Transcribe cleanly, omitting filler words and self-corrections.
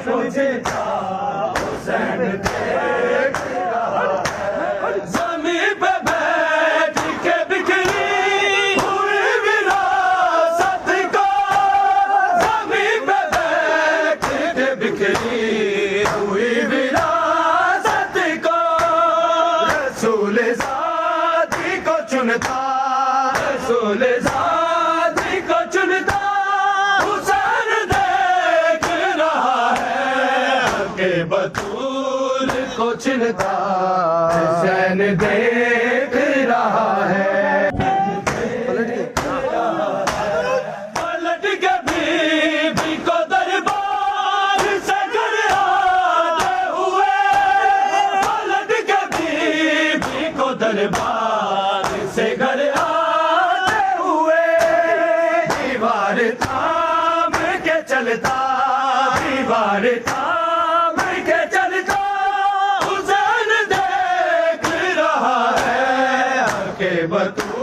سوچتا حسین دیکھ رہا ہے، زمین پہ بیٹھ کے بکھری ہوئی وراثت کو، زمین پہ بیٹھ کے بکھری ہوئی وراثت کو، رسول ذاتی کو چنتا، رسول ذاتی کو چنتا، حسین دیکھ رہا ہے کہ بطول کو چنتا، حسین دیکھ رہا ہے، پلٹ کے بی کو دربار سے گھر آتے ہوئے، پلٹ کے بی کو دربار سے گھر آتے ہوئے، دیوار تھام کے چلتا، دیوار تھام کے چلتا، حسین دیکھ رہا ہے کہ بطول